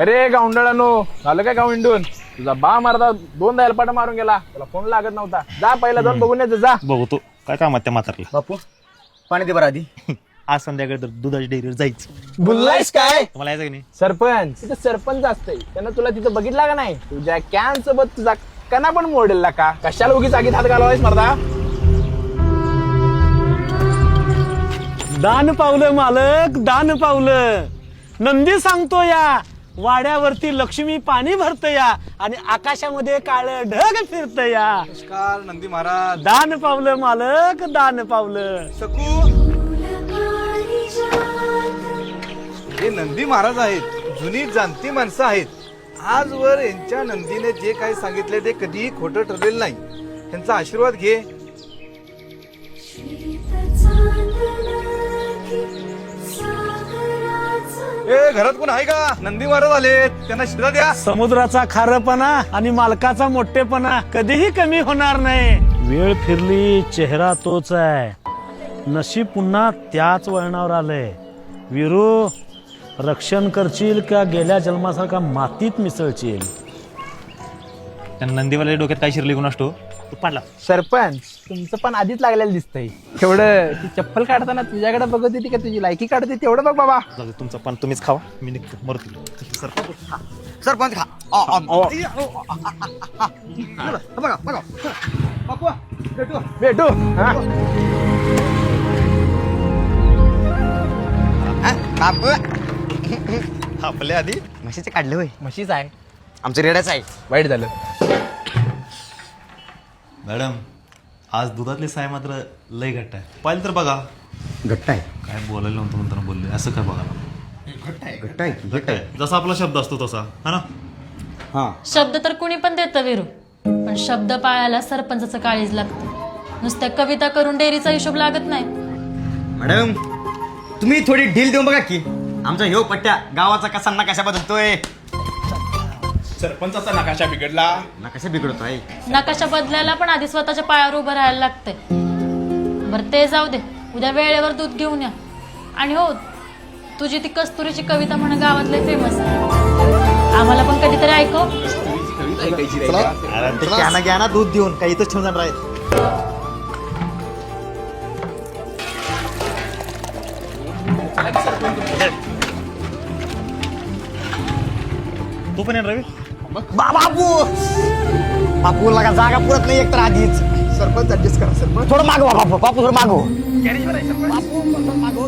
अरे गावंडळानो, झालं काय गावंडून? तुझा बा मारदा 2दा हेलपाट मारून गेला, त्याला फोन लागत नव्हता. जा पहिला जाऊन बघून येते जा. बघतो काय काम आहे त्या म्हातारला. बापू पाणी दे बरं आधी. आज संध्याकाळी तर दुधाची डेअरीवर जायचं. बोललायस काय? तुम्हाला यायचं की नाही? सरपंच तिथं सरपंच असतंय, त्यानं तुला तिथं बघितला का नाही? तुझ्या कॅन सोबत तुझा कणा पण मोडेल का? कशाला उगीच आगीत हात घालवायस मर्दा? दान पावलं मालक, दान पावलं. नंदी सांगतो या वाड्यावरती लक्ष्मी पाणी भरत या आणि आकाशामध्ये काळ ढग फिरत या. नमस्कार नंदी महाराज. दान पावलं मालक, दान पावलं. सकू हे नंदी महाराज आहेत, जुनी जाणती माणसं आहेत. आजवर यांच्या नंदीने जे काही सांगितले ते कधीही खोटं ठरलेलं नाही. त्यांचा आशीर्वाद घे. ए घरात कोण आहे का? नंदी महाराज आले, त्यांना शिरा द्या. समुद्राचा खारपणा आणि मालकाचा मोठेपणा कधीही कमी होणार नाही. वेळ फिरली, चेहरा तोच आहे. नशीब पुन्हा त्याच वळणावर आलंय. विरू, रक्षण करशील का गेल्या जन्मासारखा मातीत मिसळशील? त्या नंदीवाल्या डोक्यात काय शिरली कोण असतो तू पाडला. सरपंच तुमचं पण आधीच लागलेलं दिसतंय. तेवढं ती चप्पल काढताना तुझ्याकडे बघत होती का तुझी लायकी काढते तेवढं बघ बाबा. जाऊ दे, तुमचं पण तुम्हीच खावा, मी निघतो मरतो. सरपंच खा. बघा बघा बापू भेटू. भेटू हा? आपल्या आधी म्हशीचे काढले होय. म्हशीच आहे. आमचं रेड्याच आहे. वाईट झालं. मॅडम आज दुधातले साय मात्र लय घट्ट आहे. पाहिलं तर बघा. घट्ट आहे. काय बोलायला नव्हतं म्हणताना बोलले. असं काय बघा घट्ट आहे की घट्ट आहे. जसा आपला शब्द असतो तसा हा ना. हा शब्द तर कुणी पण देतं विरू, पण शब्द पाळायला सरपंचाचं काळीज लागतं. नुसत्या कविता करून डेअरीचा हिशोब लागत नाही. मॅडम तुम्ही थोडी ढील देऊन बघा की. आमचा ह्यो पट्ट्या गावाचा कसा नकाशा बदलतोय. सरपंचाचा नकाशा बिघडला. नकाशा बिघडतोय. नकाशा बदलायला पण आधी स्वतःच्या पायावर उभं राहायला लागतंय. बरं ते जाऊ दे, उद्या वेळेवर दूध घेऊन या. आणि हो, तुझी ती कस्तुरीची कविता म्हणून गावातले फेमस आहे. आम्हाला पण कधीतरी ऐकव. अरे ते घ्या ना घ्या ना दूध देऊन काही इथंच ठेवून जाणार आहे. तू पण येणार रवी. बापू बापू लगा जागा पुरत नाही एकतर आधीच. सरपंच ऍडजस्ट करा सरपंच. थोडं मागवा बापू. बापू थोडं मागव. गॅरेजवर आहे सरपंच. बापू थोडं मागव.